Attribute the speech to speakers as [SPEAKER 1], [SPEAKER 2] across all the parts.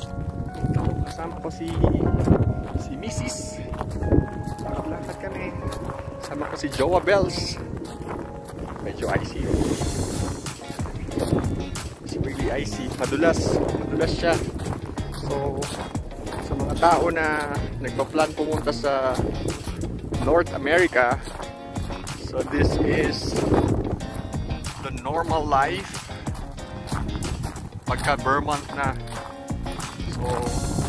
[SPEAKER 1] Ito, kasama ko si Mrs. Maglakad kami. Kasama ko si Joa Bells. Medyo icy yun. It's really icy. Madulas siya. So, sa mga tao na nagpa-plan pumunta sa North America, so this is the normal life pagka Vermont na. So,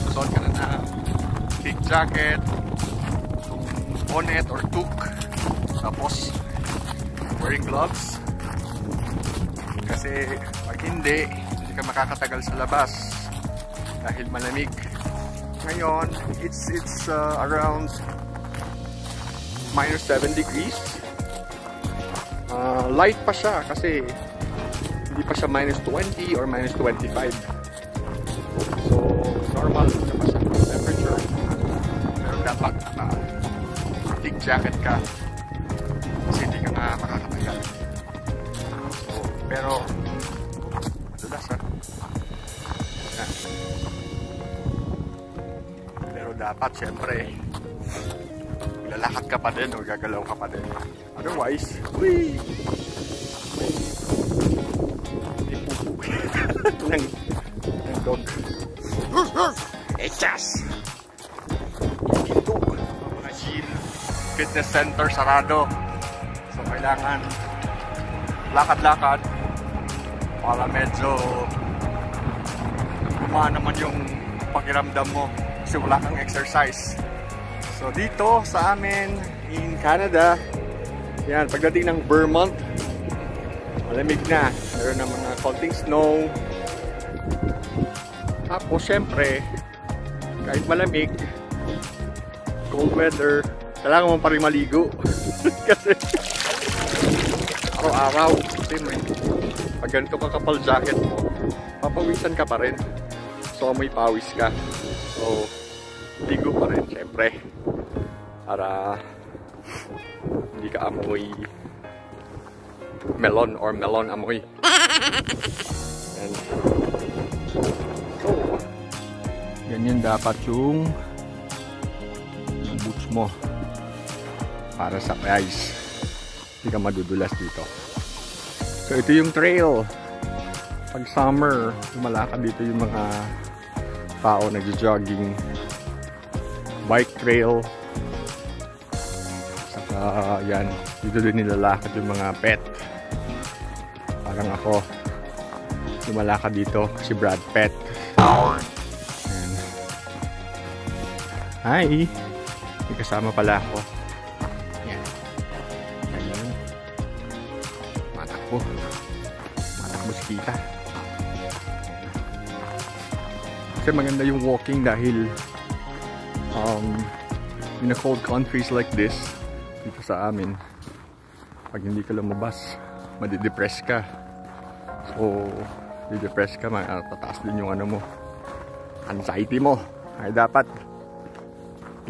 [SPEAKER 1] susuot ka na big jacket, bonnet or toque, tapos wearing gloves kasi pag hindi ka makakatagal sa labas dahil malamig. Ngayon it's around -7 degrees. Light pa siya kasi hindi pa siya -20 or -25. So normal na pa siya temperature, pero dapat big jacket ka kasi hindi ka nga makakatagal. So, pero madulas ha. Pero dapat syempre lalakad ka pa din o gagalaw ka pa din. Otherwise, may ng dog. Echas! Ito, mga gym, fitness center sarado. So kailangan lakad-lakad para medyo gumaan naman yung pakiramdam mo kasi wala kang exercise. So dito sa amin in Canada, yan, pagdating ng Vermont, malamig na. Meron na mga konting snow. Tapos syempre, kahit malamig, cold weather, kailangan mo pa rin maligo. Kasi araw-araw, pag ganito kakapal jacket mo, papawisan ka pa rin. So may pawis ka. So ligo pa rin syempre para hindi ka amoy melon or melon amoy. And so ganyan dapat yung boots mo para sa ice, hindi ka madudulas dito. So ito yung trail. Pag summer, lumalakad dito yung mga tao nagjo-jogging, bike trail. Saka yan, dito din nilalakad yung mga pet. Parang ako, lumalakad dito si Brad Pitt. Ayan. Hi! May kasama pala ako. Yan. Ayan. Matakbo. Matakbo si Kita. Kasi maganda yung walking dahil in a cold countries like this, dito sa amin, pag hindi ka lumabas, madidepress ka. So, didepress ka, tataas din yung ano mo, anxiety mo. Ay dapat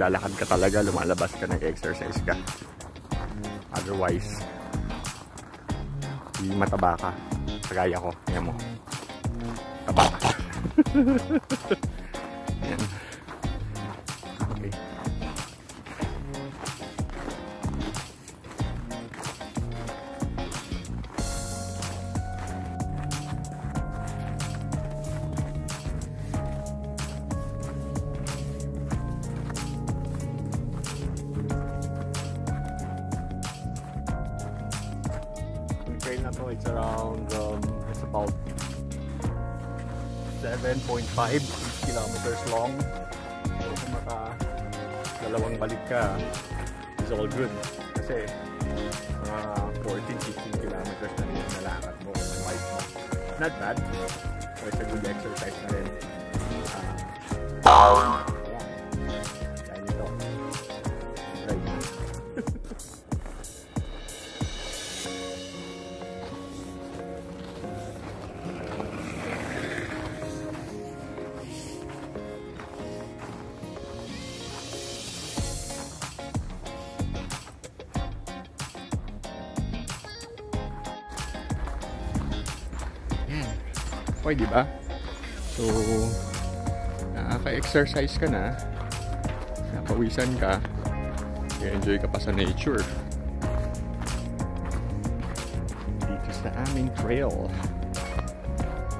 [SPEAKER 1] lalakad ka talaga, lumalabas ka, nag-exercise ka. Otherwise, hindi mataba ka. Kagaya ko, yan mo. Taba ka. Yan. Okay. Yung trail na to, it's around it's about 7.5 kilometers long. So kung dalawang balik ka, it's all good. Kasi mga 14-15 kilometers na rin yung nalakad mo, yung bike mo. Not bad. So it's a good exercise na rin. Kaya nito. Right. Okay, diba? So, nakaka-exercise ka na, napawisan ka, enjoy ka pa sa nature. Dito sa aming trail.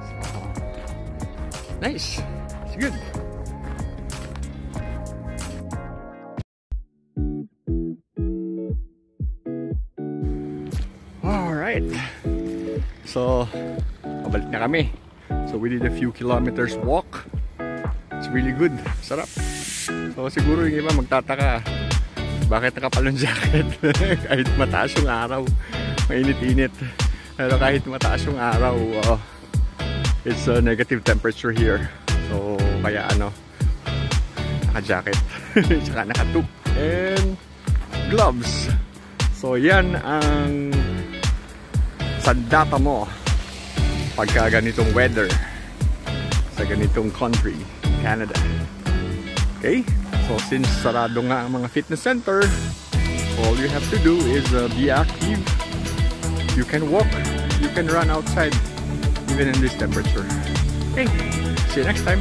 [SPEAKER 1] So, nice! It's good! Alright! So, pabalik na kami. So we did a few kilometers walk. It's really good. Sarap. So siguro yung iba magtataka, bakit nakapalong jacket? Kahit mataas yung araw, mainit-init. Pero kahit mataas yung araw, it's a negative temperature here. So kaya naka-jacket. Tsaka naka-toque and gloves. So yan ang sandata mo pagka ganitong weather sa ganitong country, Canada. Okay? So since sarado nga ang mga fitness center, all you have to do is be active. You can walk, you can run outside even in this temperature. Okay, see you next time.